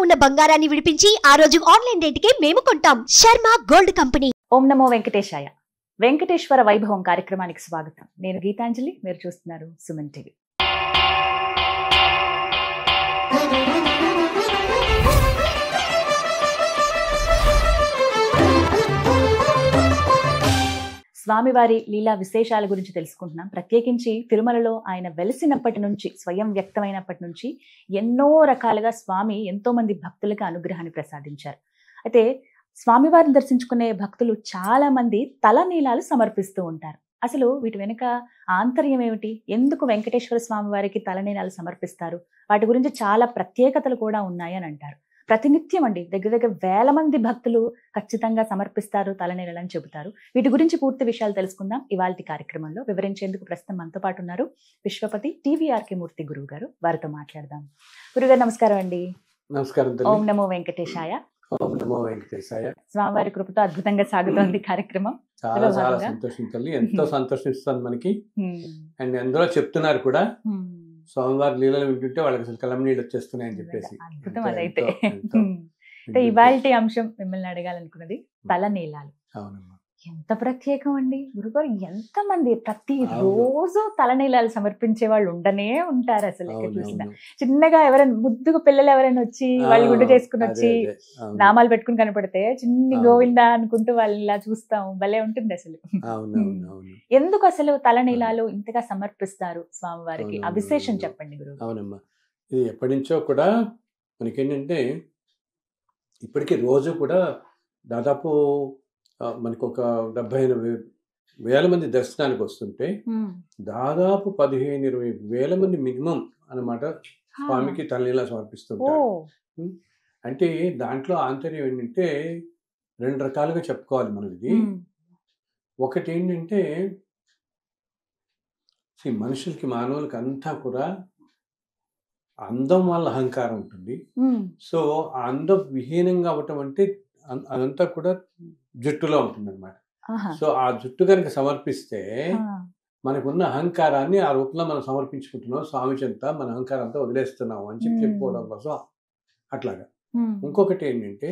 ఉన్న బంగారాన్ని విడిపించి ఆ రోజు ఆన్లైన్ రేటుకే మేము కొంటాం. Sharma gold company. ఓం నమో వెంకటేశాయ. వెంకటేశ్వర వైభవం కార్యక్రమానికి స్వాగతం. నేను గీతాంజలి, మీరు చూస్తున్నారు సుమన్ టీవీ. స్వామివారి లీలా విశేషాల గురించి తెలుసుకుంటున్నాం. ప్రత్యేకించి తిరుమలలో ఆయన వెలిసినప్పటి నుంచి, స్వయం వ్యక్తమైనప్పటి నుంచి ఎన్నో రకాలుగా స్వామి ఎంతో మంది భక్తులకు అనుగ్రహాన్ని ప్రసాదించారు. అయితే స్వామివారిని దర్శించుకునే భక్తులు చాలా మంది తలనీలాలు సమర్పిస్తూ ఉంటారు. అసలు వీటి వెనుక ఆంతర్యం ఏమిటి? ఎందుకు వెంకటేశ్వర స్వామి వారికి తలనీలాలు సమర్పిస్తారు? వాటి గురించి చాలా ప్రత్యేకతలు కూడా ఉన్నాయి అని అంటారు. ప్రతినిత్యం అండి దగ్గర వేల మంది భక్తులు ఖచ్చితంగా సమర్పిస్తారు తలనీలాలు అని చెబుతారు. వీటి గురించి పూర్తి విషయాలు తెలుసుకుందాం ఇవాల్టి కార్యక్రమంలో. వివరించేందుకు ప్రస్తుతం మనతో పాటు ఉన్నారు విశ్వపతి టీవీఆర్కే మూర్తి గురువు గారు. వారితో మాట్లాడదాం. గురుగారు నమస్కారం అండి. నమస్కారం. ఓం నమో వెంకటేశాయ. ఓం నమో వెంకటేశాయ. స్వామివారి కృపతో అద్భుతంగా సాగుతోంది కార్యక్రమం. చాలా చాలా సంతోషం తల్లి, ఎంతో సంతోషిస్తుంది మనకి. అండ్ అందులో చెప్తున్నారు కూడా స్వామివారి లీలలు వింటుంటే వాళ్ళకి అసలు కలం నీళ్ళు వచ్చేస్తున్నాయని చెప్పేసి. అద్భుతం అదైతే. ఇవాల్టి అంశం మిమ్మల్ని అడగాలనుకున్నది తలనీలాలు. అవునమ్మా. ఎంత ప్రత్యేకం అండి గురుగారు. ఎంత మంది ప్రతి రోజు తలనీలాలు సమర్పించే వాళ్ళు ఉండనే ఉంటారు. అసలు ఎక్కడ చూసినా చిన్నగా ఎవరైనా ముద్దుగా పిల్లలు ఎవరైనా వచ్చి వాళ్ళు గుడ్డు చేసుకుని వచ్చి నామాలు పెట్టుకుని కనపడితే చిన్ని గోవిందా అనుకుంటూ వాళ్ళు ఇలా చూస్తాం. భలే ఉంటుంది అసలు. ఎందుకు అసలు తలనీలాలు ఇంతగా సమర్పిస్తారు స్వామివారికి? ఆ విశేషం చెప్పండి గురువు. అవునమ్మా, ఇది ఎప్పటి నుంచో కూడా మనకేంటంటే ఇప్పటికీ రోజు కూడా దాదాపు మనకు ఒక 70,000 మంది దర్శనానికి వస్తుంటే దాదాపు 15-20 వేల మంది మినిమం అన్నమాట స్వామికి తలనీలా సమర్పిస్తుంటారు. అంటే దాంట్లో ఆంతర్యం ఏంటంటే 2 రకాలుగా చెప్పుకోవాలి మనం. ఇది ఒకటి ఏంటంటే మనుషులకి, మానవులకి అంతా కూడా అందం వల్ల అహంకారం ఉంటుంది. సో ఆ అందం విహీనంగా అవ్వటం అంటే అదంతా కూడా జుట్టులో ఉంటుంది అనమాట. సో ఆ జుట్టు కనుక సమర్పిస్తే మనకున్న అహంకారాన్ని ఆ రూపంలో మనం సమర్పించుకుంటున్నాం. స్వామి చెంత మన అహంకారం అంతా వదిలేస్తున్నాం అని చెప్పుకోవడం కోసం అట్లాగా. ఇంకొకటి ఏంటంటే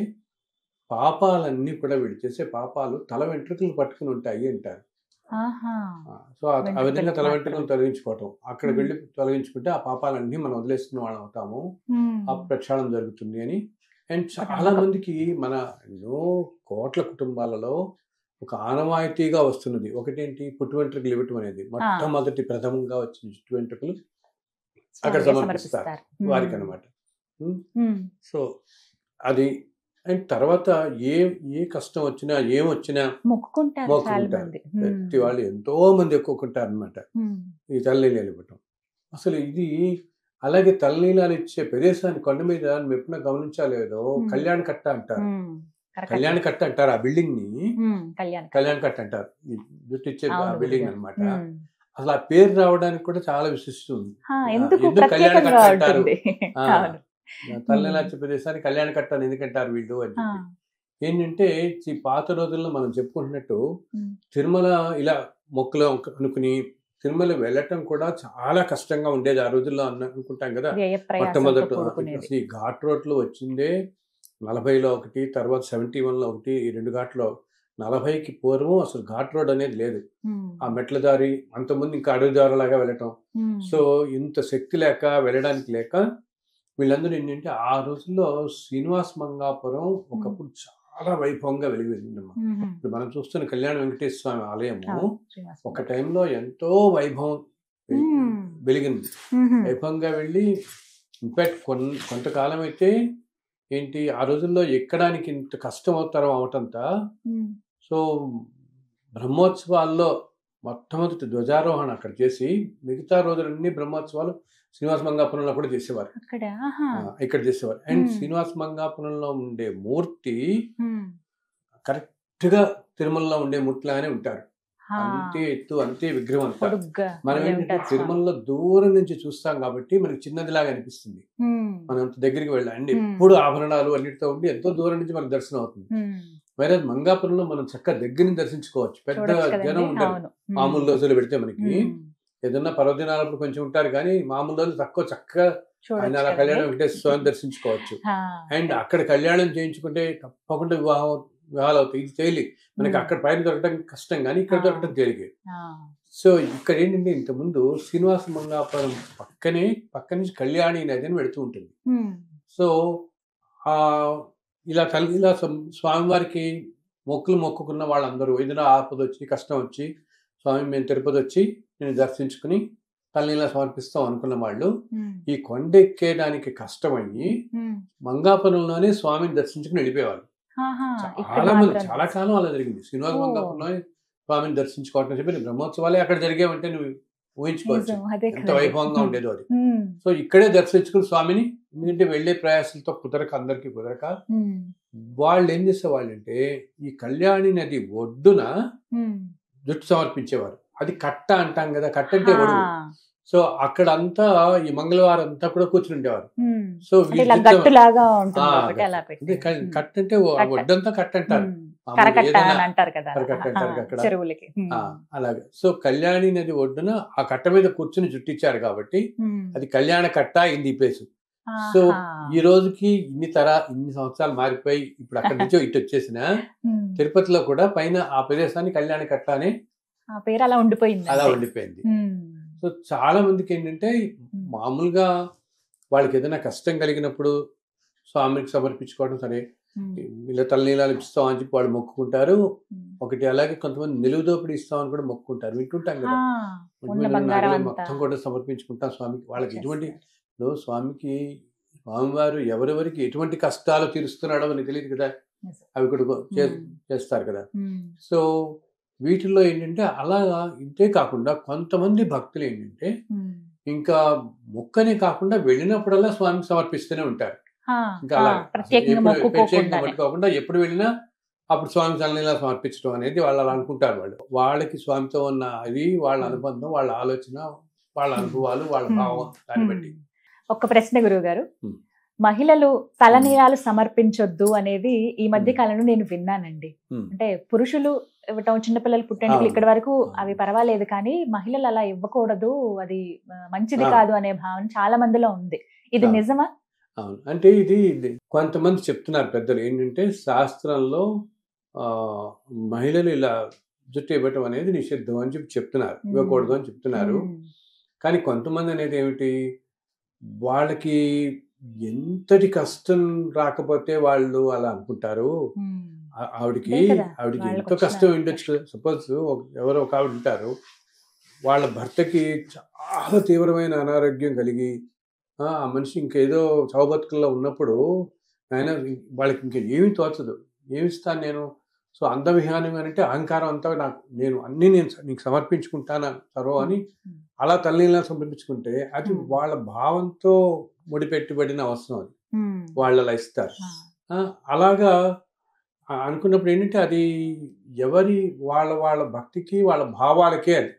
పాపాలన్నీ కూడా వీళ్ళు చేసే పాపాలు తల వెంట్రుకలు పట్టుకుని ఉంటాయి అంటారు. సో ఆ విధంగా తల వెంట్రుకలు తొలగించుకోవటం, అక్కడ వెళ్ళి తొలగించుకుంటే ఆ పాపాలన్నీ మనం వదిలేస్తున్న వాళ్ళం అవుతాము, ఆ ప్రక్షాళన జరుగుతుంది అని. అండ్ చాలా మందికి మన ఎన్నో కోట్ల కుటుంబాలలో ఒక ఆనవాయితీగా వస్తున్నది ఒకటేంటి, పుట్టు వెంట్రుకలు ఇవ్వటం అనేది. మొట్టమొదటి ప్రథమంగా వచ్చిన పుట్టు వెంట్రుకలు అక్కడ సమర్పిస్తారు వారికి అనమాట. సో అది. అండ్ తర్వాత ఏ కష్టం వచ్చినా ఏమొచ్చినా మొక్కుకుంటారు. ప్రతి వాళ్ళు ఎంతో మంది ఎక్కుకుంటారు అనమాట ఈ తలనీలాలు ఇవ్వటం. అసలు ఇది అలాగే తలనీలాలు ఇచ్చే ప్రదేశాన్ని కొండ మీద ఎప్పుడైనా గమనించాలేదో కళ్యాణ కట్ట అంటారు. కళ్యాణ కట్ట అంటారు ఆ బిల్డింగ్ ని. కళ్యాణ కట్ట అంటారు జుట్టు ఇచ్చే బిల్డింగ్ అనమాట. అసలు ఆ పేరు రావడానికి కూడా చాలా విశిష్టం ఉంది. ఎందుకు కళ్యాణ కట్ట అంటారు? తలనీలాలు ఇచ్చే ప్రదేశాన్ని కళ్యాణ కట్ట అని ఎందుకంటారు వీళ్ళు అని చెప్పి. ఏంటంటే ఈ పాత రోజుల్లో మనం చెప్పుకుంటున్నట్టు తిరుమల ఇలా మొక్కులు అనుకుని తిరుమల వెళ్ళటం కూడా చాలా కష్టంగా ఉండేది ఆ రోజుల్లో అనుకుంటాం కదా. మొట్టమొదటి అసలు ఈ ఘాట్ రోడ్లు వచ్చిందే 40లో ఒకటి, తర్వాత 71లో ఒకటి. ఈ 2 ఘాట్లో 40కి పూర్వం అసలు ఘాట్ రోడ్ అనేది లేదు. ఆ మెట్ల దారి, అంతకుముందు ఇంకా అడవి దారిలాగా వెళ్ళటం. సో ఇంత శక్తి లేక వెళ్ళడానికి లేక వీళ్ళందరూ ఏంటంటే ఆ రోజుల్లో శ్రీనివాస మంగాపురం ఒకప్పుడు చాలా వైభవంగా వెలిగిందమ్మా. ఇప్పుడు మనం చూస్తున్న కళ్యాణ వెంకటేశ్వర స్వామి ఆలయము ఒక టైంలో ఎంతో వైభవం వెలిగింది. వైభవంగా వెళ్ళి ఇన్ఫాక్ట్ కొంతకాలం అయితే ఏంటి ఆ రోజుల్లో ఎక్కడానికి ఇంత కష్టం అవటంతా. సో బ్రహ్మోత్సవాల్లో మొట్టమొదటి ధ్వజారోహణ అక్కడ చేసి మిగతా రోజులన్నీ బ్రహ్మోత్సవాలు శ్రీనివాస మంగాపురంలో కూడా చేసేవారు. ఇక్కడ చేసేవారు. అండ్ శ్రీనివాస మంగాపురంలో ఉండే మూర్తి కరెక్ట్ గా తిరుమలలో ఉండే మూర్తిలాగానే ఉంటారు. అంతే ఎత్తు, అంతే విగ్రహం అంటారు. మనం ఏంటంటే తిరుమలలో దూరం నుంచి చూస్తాం కాబట్టి మనకి చిన్నదిలాగా అనిపిస్తుంది. మనం అంత దగ్గరికి వెళ్ళండి ఎప్పుడు ఆభరణాలు అన్నిటితో ఉండి ఎంతో దూరం నుంచి మనకు దర్శనం అవుతుంది. వేరే మంగాపురంలో మనం చక్కగా దగ్గరని దర్శించుకోవచ్చు. పెద్ద జనం ఉంటారు మామూలు రోజులు పెడితే. మనకి ఏదన్నా పర్వదినాలప్పుడు కొంచెం ఉంటారు కానీ మామూలు రోజులు చక్కగా ఆయన అలా కళ్యాణం వెంకటేశ్వర స్వామిని దర్శించుకోవచ్చు. అండ్ అక్కడ కళ్యాణం చేయించుకుంటే తప్పకుండా వివాహాలు అవుతాయి. ఇది తేలి మనకి అక్కడ పైన దొరకడం కష్టం, కానీ ఇక్కడ దొరకడం తేలికే. సో ఇక్కడ ఏంటంటే ఇంతకుముందు శ్రీనివాస మంగాపురం పక్క నుంచి కళ్యాణి నది అని వెళుతూ ఉంటుంది. సో ఇలా స్వామివారికి మొక్కుకున్న వాళ్ళందరూ ఏదైనా ఆపద వచ్చి కష్టం వచ్చి స్వామి మేము తిరుపతి వచ్చి నేను దర్శించుకుని తల్లిలా సమర్పిస్తాం అనుకున్న వాళ్ళు ఈ కొండ ఎక్కేయడానికి కష్టమయ్యి మంగాపురంలోనే స్వామిని దర్శించుకుని వెళ్ళిపోయేవాళ్ళు. చాలా మంది, చాలా కాలం అలా జరిగింది. శ్రీనివాస మంగాపురంలో స్వామిని దర్శించుకోవటం చెప్పి బ్రహ్మోత్సవాలే అక్కడ జరిగేవంటే నువ్వు ఊహించుకోవచ్చు ఎంత వైభవంగా ఉండేదో అది. సో ఇక్కడే దర్శించుకుని స్వామిని, ఎందుకంటే వెళ్లే ప్రయాసాలతో అందరికీ కుదరక వాళ్ళు ఏం చేసేవాళ్ళు అంటే ఈ కళ్యాణి నది ఒడ్డున జుట్టు సమర్పించేవారు. అది కట్ట అంటాం కదా, కట్ట అంటే ఒడుగు. సో అక్కడ అంతా ఈ మంగళవారం అంతా కూడా కూర్చుని ఉండేవారు. సో కట్ట అంటే ఒడ్డంతా కట్ట అంటారు, అలాగే. సో కళ్యాణి నది ఒడ్డున ఆ కట్ట మీద కూర్చుని జుట్టిచ్చారు కాబట్టి అది కళ్యాణ కట్ట అయింది ఈ ప్లేసు. సో ఈ రోజుకి ఇన్ని సంవత్సరాలు మారిపోయి ఇప్పుడు అక్కడి నుంచో ఇటు వచ్చేసిన తిరుపతిలో కూడా పైన ఆ ప్రదేశాన్ని కళ్యాణ కట్ట అనే పేరు అలా ఉండిపోయింది. సో చాలా మందికి ఏంటంటే మామూలుగా వాళ్ళకి ఏదైనా కష్టం కలిగినప్పుడు స్వామికి సమర్పించుకోవడం సరే, ఇలా తలనీలాలు ఇస్తాం అని చెప్పి వాళ్ళు మొక్కుకుంటారు ఒకటి. అలాగే కొంతమంది నిలువుదోపిడి ఇస్తామని కూడా మొక్కుకుంటారు, వింటుంటాం కదా. మొత్తం కూడా సమర్పించుకుంటాం స్వామికి. వాళ్ళకి ఎటువంటి స్వామివారు ఎవరెవరికి ఎటువంటి కష్టాలు తీరుస్తున్నాడో అని తెలియదు కదా, అవి కూడా చేస్తారు కదా. సో వీటిల్లో ఏంటంటే అలాగా ఇంతే కాకుండా కొంతమంది భక్తులు ఏంటంటే ఇంకా మొక్కనే కాకుండా వెళ్ళినప్పుడల్లా స్వామికి సమర్పిస్తూనే ఉంటారు. ఇంకా అలా ప్రత్యేకంగా పట్టుకోకుండా ఎప్పుడు వెళ్ళినా అప్పుడు స్వామి తల్లిలా సమర్పించడం అనేది వాళ్ళు అలా అనుకుంటారు. వాళ్ళకి స్వామితో ఉన్న అది వాళ్ళ అనుబంధం, వాళ్ళ ఆలోచన, వాళ్ళ అనుభవాలు, వాళ్ళ భావం, దాన్ని బట్టి. ఒక ప్రశ్న గురువు గారు, మహిళలు తలనీలాలు సమర్పించొద్దు అనేది ఈ మధ్య కాలంలో నేను విన్నానండి. అంటే పురుషులు ఇవ్వటం, చిన్నపిల్లలు పుట్టేందుకు ఇక్కడ వరకు అవి పర్వాలేదు, కానీ మహిళలు అలా ఇవ్వకూడదు, అది మంచిది కాదు అనే భావన చాలా మందిలో ఉంది. ఇది నిజమా? అవును, అంటే ఇది కొంతమంది చెప్తున్నారు పెద్దలు ఏంటంటే శాస్త్రంలో మహిళలు ఇలా జుట్టు ఇవ్వటం అనేది నిషిద్ధం అని చెప్తున్నారు, ఇవ్వకూడదు అని చెప్తున్నారు. కానీ కొంతమంది అనేది ఏమిటి, వాళ్ళకి ఎంతటి కష్టం రాకపోతే వాళ్ళు అలా అనుకుంటారు. ఆవిడికి ఎంతో కష్టం ఉండొచ్చు. సపోజ్ ఎవరో ఒక ఆవిడ ఉంటారు, వాళ్ళ భర్తకి చాలా తీవ్రమైన అనారోగ్యం కలిగి ఆ మనిషి ఇంకేదో చౌబతుకుల్లో ఉన్నప్పుడు ఆయన వాళ్ళకి ఇంకా ఏమీ తోచదు, ఏమిస్తాను నేను, సో అందవిహానం అంటే అహంకారం అంతా నేను నీకు సమర్పించుకుంటాను సర్వం అని అలా తల్లిలా సమర్పించుకుంటే అది వాళ్ళ భావంతో ముడిపెట్టుబడిన అవసరం, అది వాళ్ళు అలా ఇస్తారు. అలాగా అనుకున్నప్పుడు ఏంటంటే అది ఎవరి వాళ్ళ భక్తికి వాళ్ళ భావాలకే అది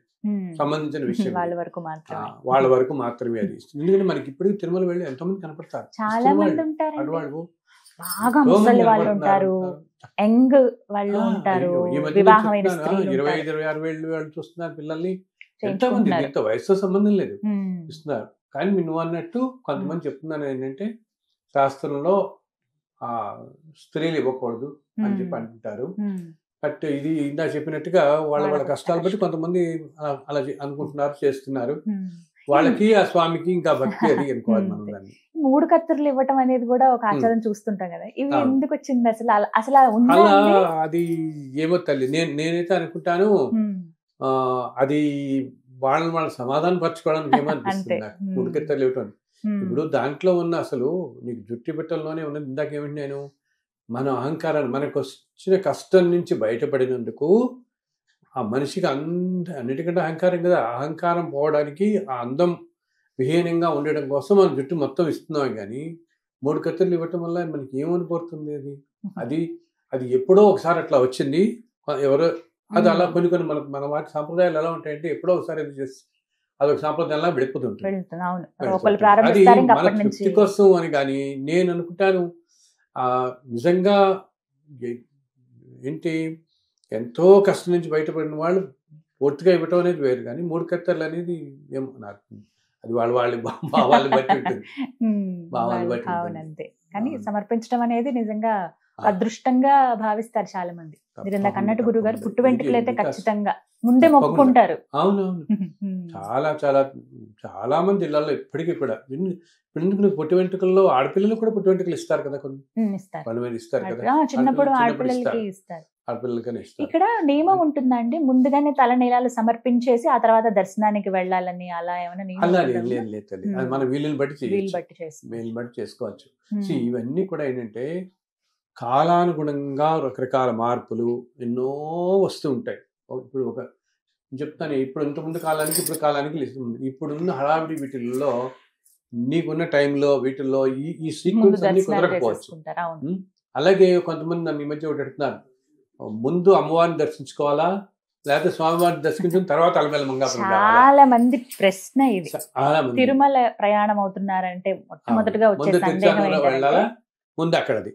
సంబంధించిన విషయం, వాళ్ళ వరకు మాత్రమే అది. ఎందుకంటే మనకి ఇప్పుడు తిరుమల వెళ్ళి ఎంతో మంది కనపడతారు, చాలా మంది ఉంటారు, బాగా ముసలి వాళ్ళు ఉంటారు, యంగ్ వాళ్ళు ఉంటారు, వివాహమైన స్త్రీలు 25-26 వాళ్ళు చూస్తున్నారు పిల్లల్ని, ఎంతో మంది, ఎంతో వయసుతో సంబంధం లేదు ఇస్తున్నారు. కానీ నువ్వు అన్నట్టు కొంతమంది చెప్తున్నాను ఏంటంటే శాస్త్రంలో స్త్రీలు ఇవ్వకూడదు అని చెప్పి అంటుంటారు. బట్ ఇది ఇందా చెప్పినట్టుగా వాళ్ళ కష్టాలు బట్టి కొంతమంది అలా అనుకుంటున్నారు, చేస్తున్నారు. వాళ్ళకి ఆ స్వామికి ఇంకా భక్తి అది అనుకోవాలి మనం దాన్ని. 3 కత్తులు ఇవ్వటం అనేది కూడా ఒక ఆచారం చూస్తుంటాం కదా, ఇవి ఎందుకు వచ్చింది అసలు? అలా అది ఏమో తల్లి, నేనైతే అనుకుంటాను అది వాళ్ళ సమాధానం పరచుకోవడానికి ఏమనిపిస్తుంది నాకు 3 కత్తులు ఇవ్వటం. ఇప్పుడు దాంట్లో ఉన్న అసలు నీకు జుట్టు పెట్టల్లోనే ఉన్నది. ఇందాకేమిటి నేను మన అహంకారాన్ని, మనకు వచ్చిన కష్టం నుంచి బయటపడినందుకు ఆ మనిషికి అన్నిటికంటే అహంకారం కదా, అహంకారం పోవడానికి ఆ అందం విహీనంగా ఉండడం కోసం మనం జుట్టు మొత్తం ఇస్తున్నాం. కానీ 3 కత్తులు ఇవ్వటం వల్ల మనకి ఏమనిపోతుంది? అది ఎప్పుడో ఒకసారి అట్లా వచ్చింది ఎవరో, అది అలా కొన్ని మన వాటి సాంప్రదాయాలు ఎలా ఉంటాయంటే ఎప్పుడో ఒకసారి అది చేసి అదొక సాంప్రదాయంలా విడిపోతుంటుంది. అది మన తృప్తి కోసం అని. కానీ నేను అనుకుంటాను నిజంగా ఏంటి, ఎంతో కష్టం నుంచి బయటపడిన వాళ్ళు పూర్తిగా ఇవ్వటం అనేది వేరు, కానీ 3 కత్తర్లు అనేది ఏమో నాకు అది వాళ్ళ భావాలు బట్టి ఉంటుంది. భావాలు బట్టి భావన ఉంటుంది. అంతే. కానీ అవును. సమర్పించడం అనేది నిజంగా ఆ. అదృష్టంగా భావిస్తారు చాలా మంది. మీరు ఇందాక అన్నట్టు గురువు గారు పుట్టు తప్పకుండా. వెంట్రుకలు అయితే ఇది ఖచ్చితంగా ముందే తప్పకుండా. మొక్కుకుంటారు. అవునవును. చాలా చాలా చాలా మంది ఇళ్లలో ఇప్పటికీ కూడా ఇప్పుడు ఎందుకు నువ్వు పుట్టి వెంట్రుకల్లో ఆడపిల్లలు కూడా పుట్టి వెంట్రుకలు ఇస్తారు కదా, కొన్ని ఇస్తారు. వాళ్ళ మీద ఇస్తారు కదా, చిన్నప్పుడు చిన్నప్పుడు ఆడపిల్లలకి ఇస్తారు. ఆడపిల్లలకనే ఇస్తారు. ఇక్కడ నియమం ఉంటుందండి, ముందుగానే తలనీలాలు సమర్పించేసి ఆ తర్వాత దర్శనానికి వెళ్ళాలని అలా ఏమైనా నియమం అలా ఉంటుందా? లేదు తల్లి, అది మన వీలుని బట్టి వీలు చేయొచ్చు, బట్టి చేస్తారు. వీలుని బట్టి చేసుకోవచ్చు. ఇవన్నీ కూడా ఏంటంటే కాలానుగుణంగా రకరకాల మార్పులు ఎన్నో వస్తూ ఉంటాయి. ఇప్పుడు చెప్తాను, ఇప్పుడు ఇంతకుముందు కాలానికి ఇప్పుడు కాలానికి ఇప్పుడున్న హడావిడి వీటిల్లో నీకున్న టైంలో వీటిల్లో ఈ సీక్వెన్స్ అన్ని కుదరకపోవచ్చు. అలాగే కొంతమంది నన్ను ఈ మధ్య ఒకటి అడుగుతున్నారు, ముందు అమ్మవారిని దర్శించుకోవాలా లేకపోతే స్వామివారిని దర్శించిన తర్వాత అలమేల మంగాపురం చాలా మంది ప్రశ్న ఇది. చాలా మంది తిరుమల ప్రయాణం అవుతున్నారంటే మొట్టమొదటిగా వచ్చే సందేహం వెళ్ళాలా ముందు అక్కడది,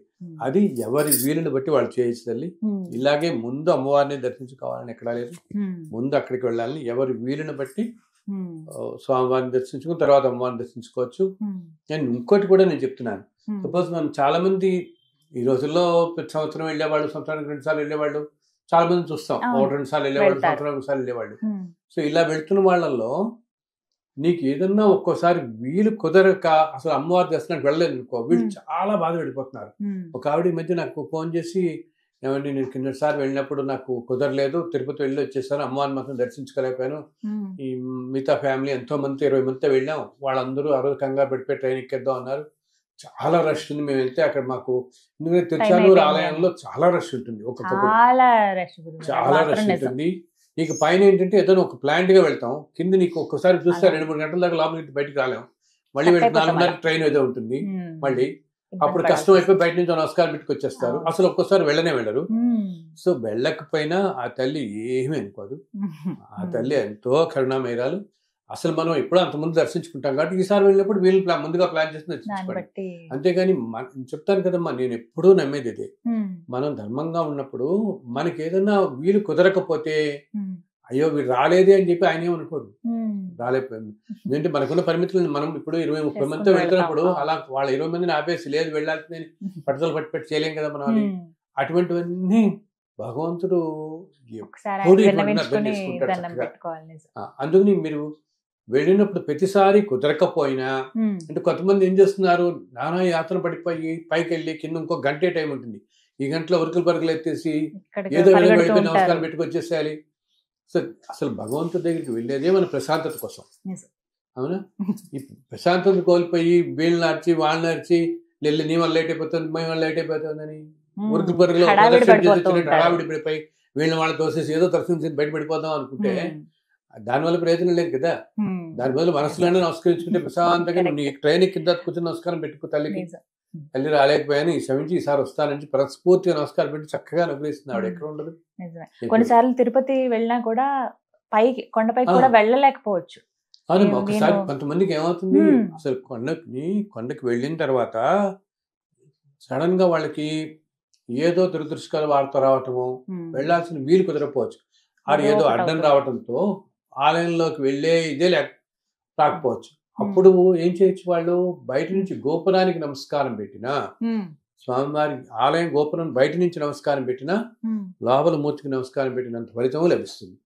అది ఎవరి వీలుని బట్టి వాళ్ళు చేయొచ్చు తల్లి. ఇలాగే ముందు అమ్మవారిని దర్శించుకోవాలని ఎక్కడా లేదు, ముందు అక్కడికి వెళ్ళాలని ఎవరి వీలుని బట్టి స్వామివారిని దర్శించుకుని తర్వాత అమ్మవారిని దర్శించుకోవచ్చు. నేను ఇంకోటి కూడా నేను చెప్తున్నాను, సపోజ్ మనం చాలా మంది ఈ రోజుల్లో ప్రతి సంవత్సరం వెళ్ళేవాళ్ళు, సంవత్సరానికి 2 సార్లు వెళ్ళేవాళ్ళు చాలా మంది చూస్తాం, 1-2 సార్లు వెళ్ళేవాళ్ళు, సంవత్సరానికి 1 సార్లు వెళ్ళేవాళ్ళు. సో ఇలా వెళ్తున్న వాళ్ళల్లో నీకు ఏదన్నా ఒక్కోసారి వీలు కుదరక అసలు అమ్మవారి దర్శనానికి వెళ్ళలేదు అనుకో, వీళ్ళు చాలా బాధ పడిపోతున్నారు. ఒక ఆవిడ ఈ మధ్య నాకు ఫోన్ చేసి, ఏమండి నేను కిందసారి వెళ్ళినప్పుడు నాకు కుదరలేదు, తిరుపతి వెళ్ళి వచ్చేసాను, అమ్మవారిని మాత్రం దర్శించుకోలేకపోయాను, ఈ మిగతా ఫ్యామిలీ ఎంతో మంది 20 మందితో వెళ్ళాం, వాళ్ళందరూ ఆ రోజు కంగారు పడిపోయి ట్రైన్ ఎక్కేద్దాం అన్నారు, చాలా రష్ ఉంది, మేము వెళ్తే అక్కడ మాకు తిరుచానూరు ఆలయంలో చాలా రష్ ఉంటుంది, చాలా రష్ ఉంటుంది. నీకు పైన ఏంటంటే ఏదైనా ఒక ప్లాంట్ గా వెళ్తాం, కింద నీకు ఒక్కసారి చూస్తే 2-3 గంటల దాకా లోపలికి బయటకు రాలేం, మళ్ళీ 4:30 ట్రైన్ ఏదో ఉంటుంది, మళ్ళీ అప్పుడు కష్టం అయిపోయి బయట నుంచి నమస్కారం పెట్టుకొచ్చేస్తారు, అసలు ఒక్కోసారి వెళ్ళరు. సో వెళ్ళకపోయినా ఆ తల్లి ఏమీ అనుకోదు, ఆ తల్లి ఎంతో కరుణామయురాలు. అసలు మనం ఎప్పుడో అంతకుముందు దర్శించుకుంటాం కాబట్టి ఈసారి వెళ్ళినప్పుడు వీళ్ళు ముందుగా ప్లాన్ చేసి దర్శించుకోండి. అంతేగాని చెప్తాను కదమ్మా, నేను ఎప్పుడూ నమ్మేది ఇదే, మనం ధర్మంగా ఉన్నప్పుడు మనకి ఏదన్నా వీలు కుదరకపోతే అయ్యో వీడు రాలేదే అని చెప్పి ఆయన ఏమనుకోడు, రాలేకపోయింది ఏంటి మనకున్న పరిమితులను మనం ఇప్పుడు 20-30 మందితో వెళ్తున్నప్పుడు అలా వాళ్ళ 20 మందిని ఆపేసి లేదు వెళ్ళాల్సిందని పట్టుదల పట్టి చేయలేం కదా మనం. అది అటువంటివన్నీ భగవంతుడు అందుకని మీరు వెళ్ళినప్పుడు ప్రతిసారి కుదరకపోయినా, అంటే కొంతమంది ఏం చేస్తున్నారు, నానా యాత్ర పడిపోయి పైకి వెళ్ళి కింద ఇంకో గంటే టైం ఉంటుంది, ఈ గంటలో ఉరుకులు పరుగులు ఎత్తేసి ఏదో వెళ్ళిపోయి నమస్కారం పెట్టుకొచ్చేసేయాలి. సో అసలు భగవంతుడి దగ్గరికి వెళ్ళేదే మన ప్రశాంతత కోసం, అవునా? ఈ ప్రశాంతత కోల్పోయి వీళ్ళు నడిచి వాళ్ళు నడిచి వెళ్ళి నీ వల్ల లేట్ అయిపోతుంది, మేము వల్ల లేట్ అయిపోతుందని ఉరుకులు పరుగులు హడావిడి పడిపోయి వీళ్ళని వాళ్ళు తోసేసి ఏదో దర్శనం బయటపడిపోదాం అనుకుంటే దానివల్ల ప్రయోజనం లేదు కదా. దాని బదులు మనసులోనే నమస్కరించుకుంటే ప్రశాంతంగా నీ ట్రైన్ కింద కూర్చొని నమస్కారం పెట్టుకో, తల్లికి తల్లి రాలేకపోయాను ఈ క్షమించి ఈసారి వస్తానని ప్రస్ఫూర్తిగా నమస్కారం పెట్టి చక్కగా అనుగ్రహిస్తుంది. ఆవిడ ఎక్కడ ఉండదు. కొన్నిసార్లు తిరుపతి వెళ్ళినా కూడా పైకి కొండపైకి కూడా వెళ్ళలేకపోవచ్చు. అవును, ఒకసారి కొంతమందికి ఏమవుతుంది, అసలు కొండకి వెళ్ళిన తర్వాత సడన్ గా వాళ్ళకి ఏదో దురదృష్టకర వార్త రావటము, వెళ్లాల్సిన వీలు కుదరకపోవచ్చు, అది ఏదో అడ్డం రావటంతో ఆలయంలోకి వెళ్ళే ఇదే రాకపోవచ్చు. అప్పుడు ఏం చేయొచ్చు, వాళ్ళు బయట నుంచి గోపురానికి నమస్కారం పెట్టినా, స్వామివారి ఆలయం గోపురం బయట నుంచి నమస్కారం పెట్టినా, లోపల మూర్తికి నమస్కారం పెట్టినంత ఫలితము లభిస్తుంది.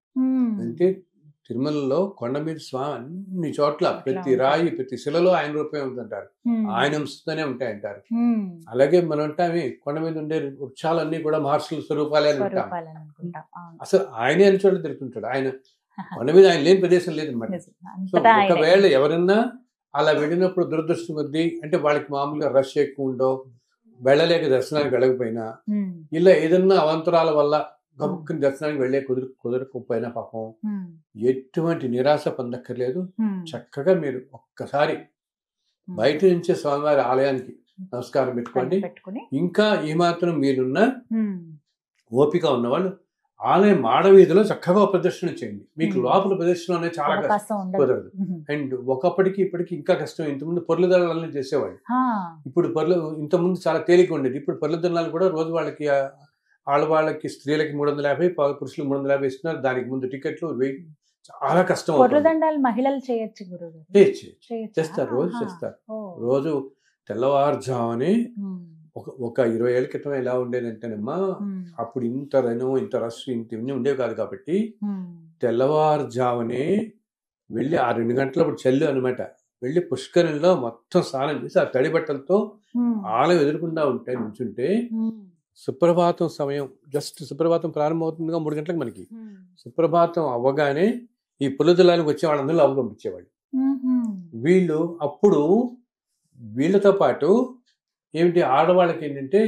అంటే తిరుమలలో కొండ మీద స్వామి అన్ని చోట్ల ప్రతి రాయి ప్రతి శిలలో ఆయన రూపమే ఉందంటారు, ఆయన అంశతోనే ఉంటాయంటారు. అలాగే మనం అంటామే కొండ మీద ఉండే వృక్షాలన్నీ కూడా మహర్షుల స్వరూపాలే అని ఉంటాం. అసలు ఆయనే అని చోట్ల తిరుగుతుంటాడు. ఆయన కొండ మీద ఆయన లేని ప్రదేశం లేదనమాట. సో ఒకవేళ ఎవరన్నా అలా వెళ్ళినప్పుడు దురదృష్టం కొద్దీ, అంటే వాళ్ళకి మామూలుగా రష్ ఎక్కువ ఉండో వెళ్ళలేక దర్శనానికి వెళ్ళకపోయినా, ఇలా ఏదన్నా అవంతరాల వల్ల గబుక్కుని దర్శనానికి వెళ్ళే కుదరకపోయినా పాపం ఎటువంటి నిరాశ పొందక్కర్లేదు. చక్కగా మీరు ఒక్కసారి బయట నుంచే స్వామివారి ఆలయానికి నమస్కారం పెట్టుకోండి. ఇంకా ఏమాత్రం వీలున్నా ఓపిక ఉన్నవాళ్ళు ఆలయం మాడవీధిలో చక్కగా ప్రదర్శన చేయండి. మీకు లోపల ప్రదర్శన అనేది చాలా కుదరదు. అండ్ ఒకప్పటికి ఇప్పటికి ఇంకా కష్టం. ఇంతకుముందు పొర్లుదళాలని చేసేవాళ్ళు, ఇప్పుడు ఇంతకుముందు చాలా తేలిక ఉండేది. ఇప్పుడు పొర్లుదళాలు కూడా రోజు వాళ్ళకి ఆడవాళ్ళకి స్త్రీలకి 350, పురుషులకు 350 ఇస్తున్నారు. దానికి ముందు టికెట్లు చాలా కష్టం అవుతుంది. పొర్లదండాలు మహిళలు చేయొచ్చు గురుగారు? చేయొచ్చు. చేయొచ్చా? చేస్తారు, రోజు ఆహా. చేస్తారు. ఓ. రోజు తెల్లవారుజామునే ఉమ్. ఒక 20 ఏళ్ళ క్రితం ఎలా ఉండేదంటేనమ్మా, ఉమ్. అప్పుడు ఇంత ఇంత రష్ ఇవన్నీ ఉండేవి కాదు కాబట్టి ఉమ్. తెల్లవారుజామునే వెళ్ళి ఆ 2 గంటలప్పుడు చల్లు అనమాట, వెళ్ళి పుష్కరంలో మొత్తం స్నానం చేసి ఆ తడి బట్టలతో ఉమ్. ఆలయం ఎదురకుండా ఉంటే నుంచుంటే ఉమ్. సుప్రభాతం సమయం, జస్ట్ సుప్రభాతం ప్రారంభం అవుతుందిగా 3 గంటలకు మనకి. ఉమ్. సుప్రభాతం అవ్వగానే ఈ పుల్లదొలానికి వచ్చే వాళ్ళందరూ లోపల పంపించేవాళ్ళు. ఉమ్. వీళ్ళు అప్పుడు వీళ్ళతో పాటు ఏమిటి ఆడవాళ్ళకి ఏంటంటే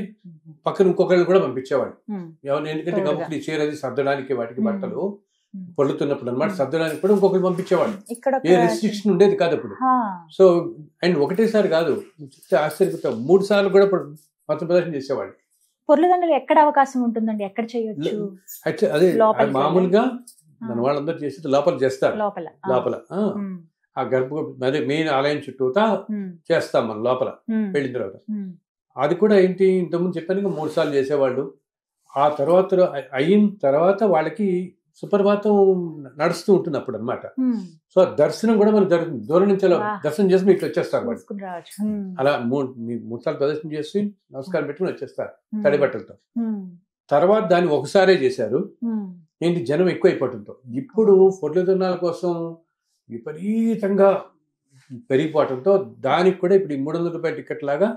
పక్కన ఇంకొకళ్ళు కూడా పంపించేవాళ్ళు. ఉమ్. ఎవరు, ఎందుకంటే తోడుగా. గబుక్కులు చీర అది సర్దడానికి వాటికి బట్టలు ఉమ్. పొల్లుతున్నప్పుడు అనమాట, ఉమ్. సర్దడానికి కూడా ఇంకొకళ్ళు పంపించేవాళ్ళు. ఇక్కడ ఏ రెస్ట్రిక్షన్ ఉండేది కాదు అప్పుడు. సో అండ్ ఒకటేసారి కాదు, ఆశ్చర్యపోతాం, 3 సార్లు కూడా మత ప్రదర్శన చేసేవాళ్ళు. పొర్లదండలు ఎక్కడ అవకాశం ఉంటుందండి? ఎక్కడ చేయొచ్చు? అయితే అదే లోపలికి మామూలుగా ఆ. మన వాళ్ళందరూ చేసేది లోపల చేస్తారు. లోపల. లోపల ఉమ్. ఆ గర్భ అదే మెయిన్ ఆలయం చుట్టూతా ఉమ్. చేస్తాం మనం లోపల ఉమ్. వెళ్ళిన తర్వాత. ఉమ్. అది కూడా ఏంటి, ఇంతకుముందు చెప్పాను 3 సార్లు చేసేవాళ్ళు. ఆ తర్వాత అయిన తర్వాత వాళ్ళకి సుప్రభాతం నడుస్తూ ఉంటుంది అప్పుడు అనమాట. ఉమ్. సో దర్శనం కూడా మనకు జరుగుతుంది. దూరం నుంచి అలా వాహ్. దర్శనం చేసుకుని ఇట్లా వచ్చేస్తారు వాళ్ళు. చూసుకుని రావచ్చు. ఉమ్. అలా 3 సార్లు ప్రదర్శన చేసి నమస్కారం పెట్టుకుని వచ్చేస్తారు ఉమ్. తడి బట్టలతో. ఉమ్. తర్వాత దాన్ని ఒకసారే చేశారు. ఉమ్. ఏంటి, జనం ఎక్కువైపోవడంతో ఇప్పుడు పొట్లదున్నాల కోసం విపరీతంగా పెరిగిపోవడంతో దానికి కూడా ఇప్పుడు 300 రూపాయల టికెట్ లాగా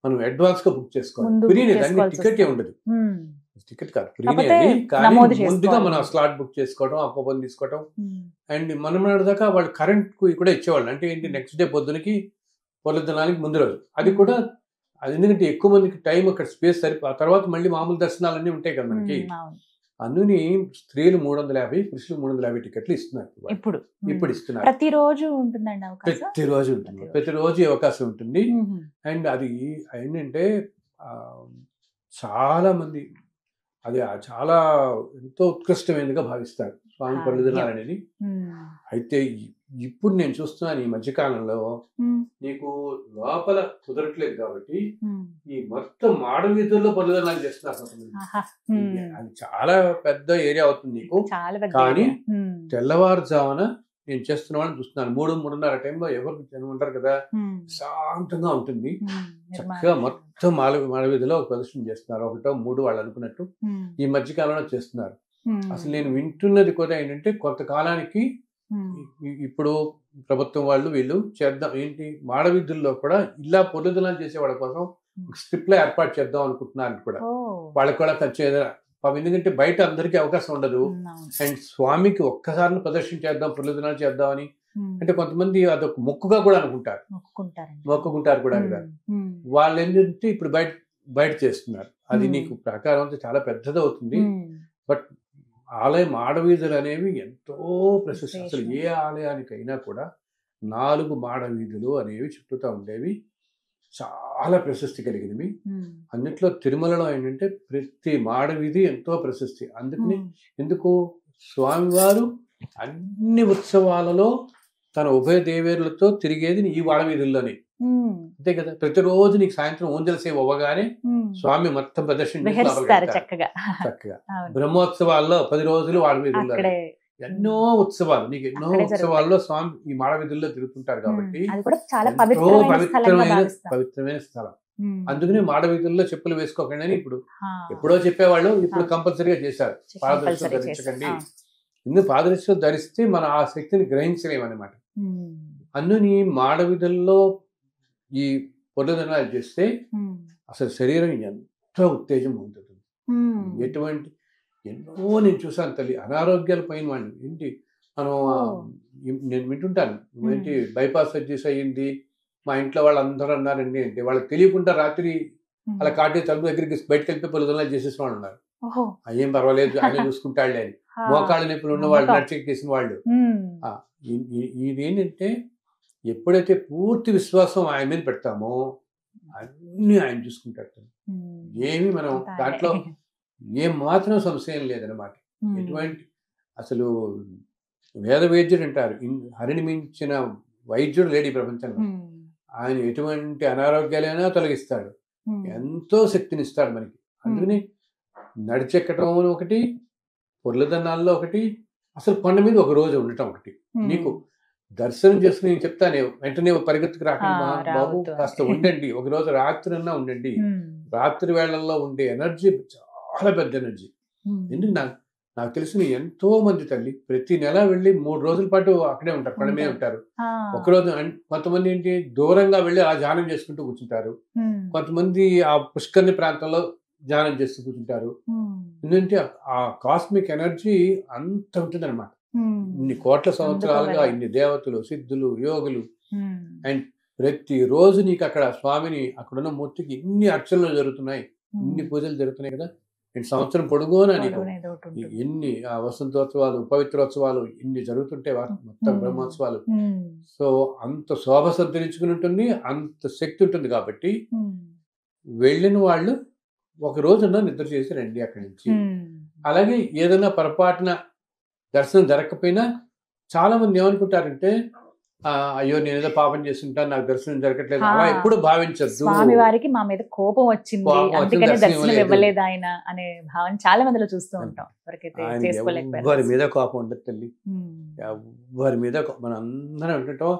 మనం అడ్వాన్స్ గా బుక్ చేసుకోవాలి. ముందు ఫ్రీనే, book దానికి చేసుకోవాల్సి టికెట్ వస్తుంది. ఉండదు. ఉమ్. టికెట్ కాదు, ఫ్రీనే కాకపోతే అది. కానీ నమోదు ముందుగా చేసుకోవాలి. మనం స్లాట్ బుక్ చేసుకోవడం, ఆ కూపన్ తీసుకోవడం. ఉమ్. అండ్ మనం దాకా వాళ్ళు కరెంట్ కు కూడా ఇచ్చేవాళ్ళు. అంటే ఏంటి, నెక్స్ట్ డే పొద్దునకి పొద్దునానికి ముందు రోజు అది కూడా. అది ఎందుకంటే ఎక్కువ మందికి టైం అక్కడ స్పేస్ సరిపో, ఆ తర్వాత మళ్ళీ మామూలు దర్శనాలన్నీ ఉంటాయి కదా మనకి. ఉమ్. అవును. అందుని స్త్రీలు 350, పురుషులు 350 టికెట్లు ఇస్తున్నారు ఇప్పుడు ఇప్పుడు ఇస్తున్నారు. ప్రతిరోజు ఉంటుందండి అవకాశం? ప్రతిరోజు ఉంటుంది, ప్రతిరోజు ఈ అవకాశం ఉంటుంది. ఉమ్. అండ్ అది ఏంటంటే చాలా మంది అది చాలా ఎంతో ఉత్కృష్టమైనదిగా భావిస్తారు స్వామి పొర్లదినాలు అనేది. ఉమ్. అయితే ఇప్పుడు నేను చూస్తున్నాను ఈ మధ్యకాలంలో ఉమ్. నీకు లోపల కుదరట్లేదు కాబట్టి ఉమ్. ఈ మొత్తం మాడవీధుల్లో పొర్లదినాలు చేస్తున్నారు కొంతమంది. ఆహా. ఉమ్. అది చాలా పెద్ద ఏరియా అవుతుంది నీకు. చాలా పెద్ద కానీ ఏరియా. ఉమ్. తెల్లవారుజామున నేను చేస్తున్న వాళ్ళని చూస్తున్నాను. 3-3:30 టైంలో ఎవరు జనం ఉంటారు కదా, ఉమ్. శాంతంగా ఉంటుంది. ఉమ్. చక్కగా మొత్తం మాడవీధిలో ఒక ప్రదర్శన చేస్తున్నారు. 1-3 వాళ్ళు అనుకున్నట్టు ఉమ్. ఈ మధ్యకాలంలో చేస్తున్నారు. ఉమ్. అసలు నేను వింటున్నది కూడా ఏంటంటే కొంతకాలానికి ఉమ్. ఇప్పుడు ప్రభుత్వం వాళ్ళు వీళ్ళు చేద్దాం ఏంటి, మాడవీధుల్లో కూడా ఇలా పొర్లదినాలు చేసే వాళ్ళ కోసం స్ట్రిప్ లో ఏర్పాటు చేద్దాం అనుకుంటున్నారు కూడా. ఓ. వాళ్ళకి కూడా ఖర్చు ఎందుకంటే బయట అందరికీ అవకాశం ఉండదు. ఉమ్. అవును. అండ్ స్వామికి ఒక్కసారి ప్రదర్శన చేద్దాం, పొర్లదినాలు చేద్దామని ఉమ్. అంటే కొంతమంది అదొక మొక్కుగా కూడా అనుకుంటారు, మొక్కుకుంటారండి. మొక్కుకుంటారు కూడా కదా. ఉమ్. వాళ్ళు ఏంటంటే ఇప్పుడు బయట చేస్తున్నారు. అది ఉమ్. నీకు ప్రకారం అంతా చాలా పెద్దది అవుతుంది. ఉమ్. బట్ ఆలయం మాడవీధులు అనేవి ఎంతో ప్రశస్తి. అసలు ఏ విశేషం. ఆలయానికైనా కూడా 4 మాడవీధులు అనేవి చుట్టూతా ఉండేవి, చాలా ప్రశస్తి కలిగినవి. ఉమ్. అన్నిట్లో తిరుమలలో ఏంటంటే ప్రతి మాడవీధి ఎంతో ప్రశస్తి. అందుకని ఉమ్. ఎందుకు స్వామివారు అన్ని ఉత్సవాలలో తన ఉభయ దేవేరులతో తిరిగేది ఈ వాడవీధుల్లోనే. ఉమ్. అంతే కదా, ప్రతిరోజు నీకు సాయంత్రం ఊంజల సేవ అవ్వగానే ఉమ్. స్వామి మొత్తం ప్రదర్శన చేసి విహరిస్తారు లోపలికి వెళ్తారు. చక్కగా. చక్కగా అవును. బ్రహ్మోత్సవాల్లో 10 రోజులు వాడవీధుల్లో అక్కడే ఎన్నో ఉత్సవాలు, నీకు ఎన్నో అక్కడే జరుగుతాయి. ఉత్సవాల్లో స్వామి ఈ మాడవీధుల్లో తిరుగుతుంటారు కాబట్టి అది కూడా చాలా ఎంతో పవిత్రమైన స్థలంగా భావిస్తాం. పవిత్రమైన స్థలం. ఉమ్. అందుకనే మాడవీధుల్లో చెప్పులు వేసుకోకండి అని ఇప్పుడు ఆ. ఎప్పుడో చెప్పేవాళ్ళు, ఇప్పుడు ఆ. కంపల్సరీగా చేశారు. పాదరక్షలు కంపల్సరీ ధరించకండి. చేస్తారు. ఇందుకు పాదరక్షలు ధరిస్తే మనం ఆ శక్తిని గ్రహించలేమన్నమాట. ఉమ్. అందుని మాడవీధుల్లో ఈ పొర్లదినాలు చేస్తే ఉమ్. అసలు శరీరం ఎంతో ఉత్తేజం పొందుతుంది. ఉమ్. ఎటువంటి ఎన్నో నేను చూసాను తల్లి, అనారోగ్యాల పైన వాళ్ళు ఏంటి మనం నేను వింటుంటాను ఏంటి బైపాస్ సర్జరీస్ అయ్యింది మా ఇంట్లో వాళ్ళందరూ అన్నారండి అంటే వాళ్ళకి తెలియకుండా రాత్రి అలా కాటే తలుపు దగ్గరికి బయటకు వెళ్ళి పొలిదొలా చేసేసిన వాళ్ళు ఉన్నారు. ఏం పర్వాలేదు ఆయన చూసుకుంటాడులే అని. మోకాళ్ళ నొప్పులు ఉన్న వాళ్ళు, నడిచెక్కేసిన వాళ్ళు. ఇదేంటంటే ఎప్పుడైతే పూర్తి విశ్వాసం ఆయన మీద పెడతామో అన్ని ఆయన చూసుకుంటాడు. ఏమి మనం దాంట్లో ఏం మాత్రం సంశయం లేదనమాట. ఎటువంటి అసలు వేద వైద్యుడు అంటారు, హరిని మించిన వైద్యుడు లేడు ఈ ప్రపంచంలో. ఆయన ఎటువంటి అనారోగ్యాలైనా తొలగిస్తాడు, ఎంతో శక్తినిస్తాడు మనకి. అందుకని నడిచెక్కటం ఒకటి, పొర్లదన్నాల్లో ఒకటి, అసలు కొండ మీద ఒక రోజు ఉండటం ఒకటి. నీకు దర్శనం చేసుకుని నేను చెప్తానే వెంటనే పరిగెత్తుకు రాకండి బాబు, కాస్త ఉండండి, ఒక రోజు రాత్రి అన్నా ఉండండి. రాత్రి వేళల్లో ఉండే ఎనర్జీ చాలా పెద్ద ఎనర్జీ. ఎందుకు నాకు తెలిసిన ఎంతో మంది తల్లి ప్రతి నెల వెళ్ళి 3 రోజుల పాటు అక్కడే ఉంటారు, కొండ మీద ఉంటారు. ఒకరోజు కొంతమంది ఏంటి దూరంగా వెళ్ళి ఆ ధ్యానం చేసుకుంటూ కూర్చుంటారు, కొంతమంది ఆ పుష్కర్ణి ప్రాంతంలో ధ్యానం చేస్తూ కూర్చుంటారు. ఎందుకంటే ఆ కాస్మిక్ ఎనర్జీ అంత ఉంటుంది అనమాట. ఇన్ని కోట్ల సంవత్సరాలుగా ఇన్ని దేవతలు, సిద్ధులు, యోగులు, అండ్ ప్రతి రోజు నీకు అక్కడ స్వామిని అక్కడున్న మూర్తికి ఇన్ని అర్చనలు జరుగుతున్నాయి, ఇన్ని పూజలు జరుగుతున్నాయి కదా. సంవత్సరం పొడుగునా నీకు ఎన్ని వసంతోత్సవాలు, పవిత్రోత్సవాలు ఇన్ని జరుగుతుంటే మొత్తం బ్రహ్మోత్సవాలు. సో అంత శోభ సంతరించుకుని ఉంటుంది, అంత శక్తి ఉంటుంది. కాబట్టి వెళ్ళిన వాళ్ళు ఒక రోజున నిద్ర చేసి రండి అక్కడి నుంచి. అలాగే ఏదైనా పొరపాటున దర్శనం జరగకపోయినా చాలా మంది ఏమనుకుంటారంటే అయ్యో నేను ఏదో పాపం చేస్తుంటాను, నాకు దర్శనం జరగట్లేదు, అలా ఎప్పుడు భావించద్దు. స్వామి వారికి మా మీద కోపం వచ్చింది అందుకని దర్శనం ఇవ్వలేదు ఆయన అనే భావన చాలా మందిలో చూస్తూ ఉంటాం. ఎవరి మీద కోపం ఉండదు తల్లి, ఎవరి మీద మన అందరం అంటుంటాం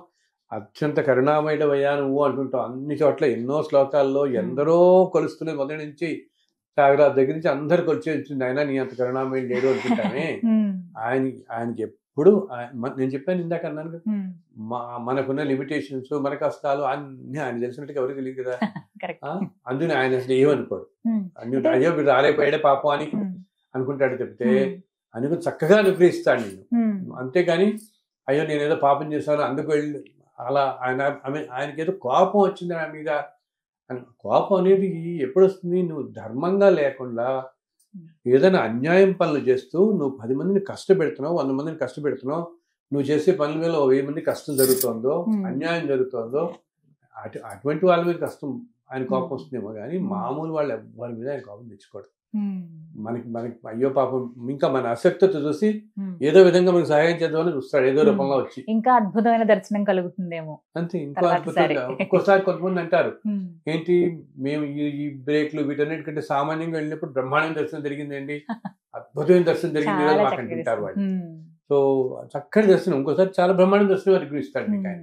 అత్యంత కరుణామయుడవయ్యా నువ్వు అంటుంటాం. అన్ని చోట్ల ఎన్నో శ్లోకాల్లో ఎందరో కొలుస్తున్నది మొదటి నుంచి త్యాగరాజు దగ్గర నుంచి అందరు కొలిచి వచ్చింది. ఆయన నీ అంత కరుణామయుడు లేడు అనుకుంటామే. ఆయనకి ఎప్పుడు నేను చెప్పాను ఇందాక అన్నాను కదా, మనకున్న లిమిటేషన్స్, మన కష్టాలు అన్ని ఆయన తెలిసినట్టుగా ఎవరికి తెలియదు కదా. అందుకని ఆయన అసలు ఏమనుకోడు, అన్ని అయ్యో మీరు రాలేపోయాడే పాపం అని అనుకుంటాడు తప్పితే అందుకు చక్కగా అనుగ్రహిస్తాడు నేను. అంతేగాని అయ్యో నేను ఏదో పాపం చేశాను అందుకు వెళ్ళి అలా ఆయనకి ఏదో కోపం వచ్చింది నా మీద. కోపం అనేది ఎప్పుడు వస్తుంది, నువ్వు ధర్మంగా లేకుండా ఏదైనా అన్యాయం పనులు చేస్తూ నువ్వు 10 మందిని కష్టపెడుతున్నావు, 100 మందిని కష్టపెడుతున్నావు, నువ్వు చేసే పనుల మీద 1000 మంది కష్టం జరుగుతుందో, అన్యాయం జరుగుతుందో, అటువంటి వాళ్ళ మీద కష్టం ఆయన కోపం వస్తుందేమో కానీ మామూలు వాళ్ళు ఎవరి మీద ఆయన కోపం తెచ్చుకోడు. మనకి అయ్యో పాపం ఇంకా మన అసక్తత చూసి ఏదో విధంగా మనకు సహాయం చేద్దామని చూస్తాడు, ఏదో రూపంలో వచ్చి. ఇంకా అద్భుతమైన దర్శనం కలుగుతుందేమో అంతే. ఇంకో అద్భుతంగా ఒక్కోసారి కొంతమంది అంటారు ఏంటి మేము ఈ బ్రేక్లు వీటన్నిటికంటే సామాన్యంగా వెళ్ళినప్పుడు బ్రహ్మాండం దర్శనం జరిగిందండి, అద్భుతమైన దర్శనం జరిగింది మాకు అంటుంటారు వాళ్ళు. సో చక్కటి దర్శనం ఇంకోసారి చాలా బ్రహ్మాండం దర్శనం వారికి గురిస్తాడు మీకు ఆయన.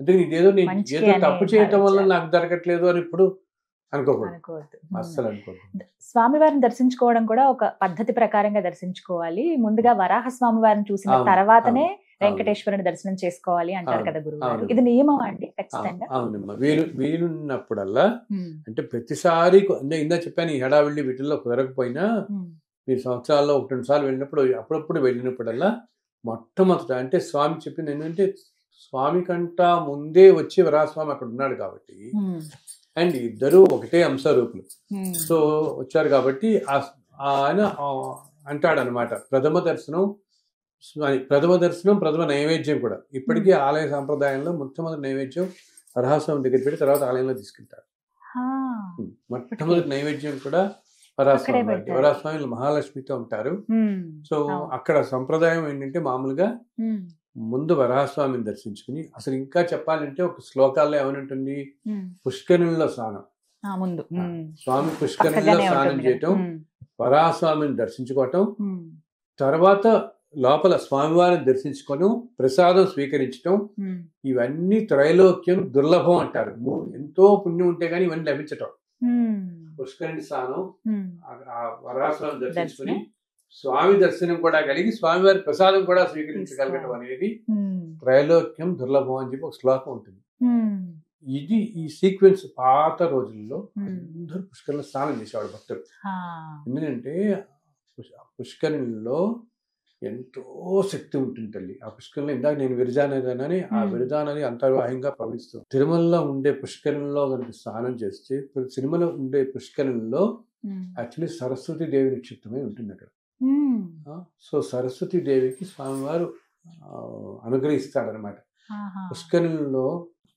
అందుకని ఇదేదో నేను ఏదో తప్పు చేయటం వల్ల నాకు జరగట్లేదు అని ఇప్పుడు అనుకోకూడదు, అస్సలు అనుకోకూడదు. స్వామివారిని దర్శించుకోవడం కూడా ఒక పద్ధతి ప్రకారంగా దర్శించుకోవాలి. ముందుగా వరాహ స్వామివారిని చూసిన తర్వాతనే వెంకటేశ్వరుని దర్శనం చేసుకోవాలి అంటారు కదా గురువు. ఇది నియమం అండి ఖచ్చితంగా? అవునమ్మా, వీలున్నప్పుడల్లా అంటే ప్రతిసారి ఇందా చెప్పాను ఈ హడావిడి వీటిల్లో కుదరకపోయినా మీరు సంవత్సరాల్లో 1-2 సార్లు వెళ్ళినప్పుడు అప్పుడప్పుడు వెళ్ళినప్పుడల్లా మొట్టమొదట అంటే స్వామి చెప్పింది ఏంటంటే స్వామి కంటా ముందే వచ్చి వరాహస్వామి అక్కడ ఉన్నాడు కాబట్టి, అండ్ ఇద్దరు ఒకటే అంశరూపులు. సో వచ్చారు కాబట్టి ఆయన అంటాడనమాట ప్రథమ దర్శనం, ప్రథమ నైవేద్యం కూడా ఇప్పటికీ ఆలయ సాంప్రదాయంలో మొట్టమొదటి నైవేద్యం వరాహస్వామి దగ్గర పెట్టి తర్వాత ఆలయంలో తీసుకెళ్తారు. మొట్టమొదటి నైవేద్యం కూడా వరాహస్వామి మహాలక్ష్మితో ఉంటారు. సో అక్కడ సంప్రదాయం ఏంటంటే మామూలుగా ముందు వరాహస్వామిని దర్శించుకుని, అసలు ఇంకా చెప్పాలంటే ఒక శ్లోకాల్లో ఏమనుంటుంది, పుష్కరిణిలో స్నానం, స్వామి పుష్కరిణిలో స్నానం చేయటం, వరాహస్వామిని దర్శించుకోవటం, తర్వాత లోపల స్వామివారిని దర్శించుకోవడం, ప్రసాదం స్వీకరించడం, ఇవన్నీ త్రైలోక్యం దుర్లభం అంటారు. ఎంతో పుణ్యం ఉంటే గానీ ఇవన్నీ లభించటం. పుష్కరిణి స్నానం, వరాహస్వామిని దర్శించుకుని స్వామి దర్శనం కూడా కలిగి స్వామివారి ప్రసాదం కూడా స్వీకరించగలగటం అనేది త్రైలోక్యం దుర్లభం అని చెప్పి ఒక శ్లోకం ఉంటుంది. ఇది ఈ సీక్వెన్స్ పాత రోజుల్లో అందరూ పుష్కరిణిలో స్నానం చేసేవాడు భక్తులు. ఎందుకంటే పుష్కరిణిలో ఎంతో శక్తి ఉంటుంది తల్లి. ఆ పుష్కరిణిలో ఇందాక నేను విరజానది ఆ విరజానది అంతర్వాహంగా ప్రవహిస్తుంది. తిరుమలలో ఉండే పుష్కరిణిలో కనుక స్నానం చేస్తే తిరుమల ఉండే పుష్కరిణిలో యాక్చువల్లీ సరస్వతి దేవి నిక్షిప్తమై ఉంటుంది అక్కడ. సో సరస్వతి దేవికి స్వామివారు అనుగ్రహిస్తాడనమాట. పుష్కరిణిలో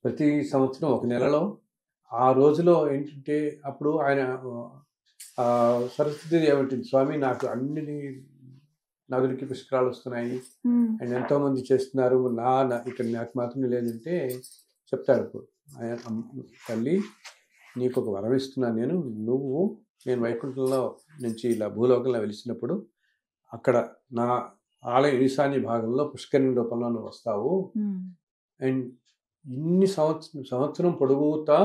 ప్రతి సంవత్సరం ఒక నెలలో ఆ రోజులో ఏంటంటే అప్పుడు ఆయన సరస్వతి దేవి ఉంటుంది, స్వామి నాకు అన్ని నదులకి పుష్కరాలు వస్తున్నాయి అండ్ ఎంతో మంది చేస్తున్నారు, ఇక్కడ నాకు మాత్రం లేదంటే చెప్తాడు ఆయన, తల్లి నీకు ఒక వరం ఇస్తున్నాను నేను వైకుంఠంలో నుంచి ఇలా భూలోకంలో వెలిసినప్పుడు అక్కడ నా ఆలయ ఈశాన్య భాగంలో పుష్కరిణి రూపంలో నువ్వు వస్తావు. అండ్ ఇన్ని సంవత్సరం పొడుగుతా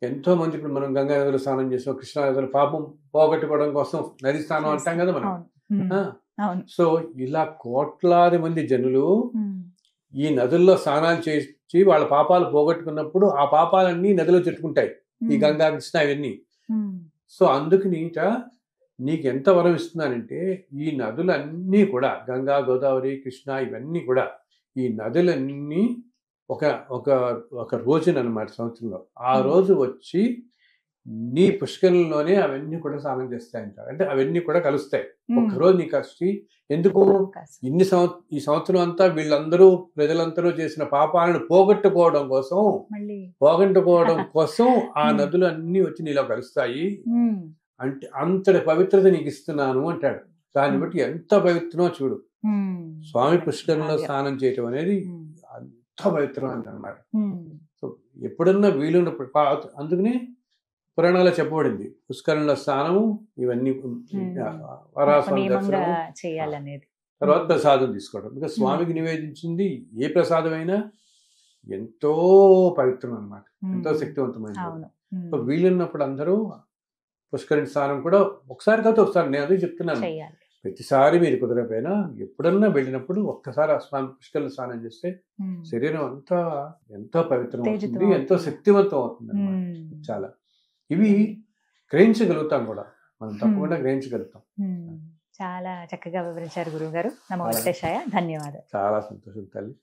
ఎంతో మంది, ఇప్పుడు మనం గంగా నదిలో స్నానం చేసాం, కృష్ణా నదిలో పాపం పోగొట్టుకోవడం కోసం నది స్నానం అంటాం కదా మనం. సో ఇలా కోట్లాది మంది జనులు ఈ నదుల్లో స్నానాలు చేసి వాళ్ళ పాపాలు పోగొట్టుకున్నప్పుడు ఆ పాపాలన్నీ నదిలో చుట్టుకుంటాయి, ఈ గంగా కృష్ణ ఇవన్నీ. సో అందుకు నీకు ఎంత వరం ఇస్తున్నానంటే, ఈ నదులన్నీ కూడా గంగా, గోదావరి, కృష్ణ ఇవన్నీ కూడా, ఈ నదులన్నీ ఒక ఒక ఒక రోజునమాట సంవత్సరంలో, ఆ రోజు వచ్చి నీ పుష్కరంలోనే అవన్నీ కూడా స్నానం చేస్తాయంటారు. అంటే అవన్నీ కూడా కలుస్తాయి ఒక్కరోజు నీకు వచ్చి. ఎందుకు ఈ సంవత్సరం అంతా వీళ్ళందరూ ప్రజలందరూ చేసిన పాపాలను పోగొట్టుకోవడం కోసం ఆ నదులు అన్ని వచ్చి నీలో కలుస్తాయి. అంటే అంతటి పవిత్రత నీకు ఇస్తున్నాను అంటాడు. దాన్ని బట్టి ఎంత పవిత్రమో చూడు. స్వామి పుష్కరంలో స్నానం చేయటం అనేది అంత పవిత్రం అంటన్నమాట. సో ఎప్పుడన్నా వీలున్నప్పుడు, అందుకనే పురాణాల్లో చెప్పబడింది పుష్కరంలో స్నానము, ఇవన్నీ వరాస్వామి దర్శనం, తర్వాత ప్రసాదం తీసుకోవడం. ఇంకా స్వామికి నివేదించింది ఏ ప్రసాదమైనా ఎంతో పవిత్రం అన్నమాట, ఎంతో శక్తివంతమైనది. సో వీలున్నప్పుడు అందరూ పుష్కరిణి స్నానం కూడా ఒకసారి కాదు ఒకసారి, నేను అదే చెప్తున్నాను, ప్రతిసారి మీరు కుదరపోయినా ఎప్పుడన్నా వెళ్ళినప్పుడు ఒక్కసారి ఆ పుష్కరిణి స్నానం చేస్తే శరీరం అంతా ఎంతో పవిత్రం అవుతుంది, ఎంతో శక్తివంతం అవుతుంది అన్నమాట. చాలా ఇవి గ్రహించగలుగుతాం కూడా, మనం తప్పకుండా గ్రహించగలుగుతాం. చాలా చక్కగా వివరించారు గురువు గారు. నమో వెంకటేశాయ. ధన్యవాదాలు. చాలా సంతోషం తల్లి.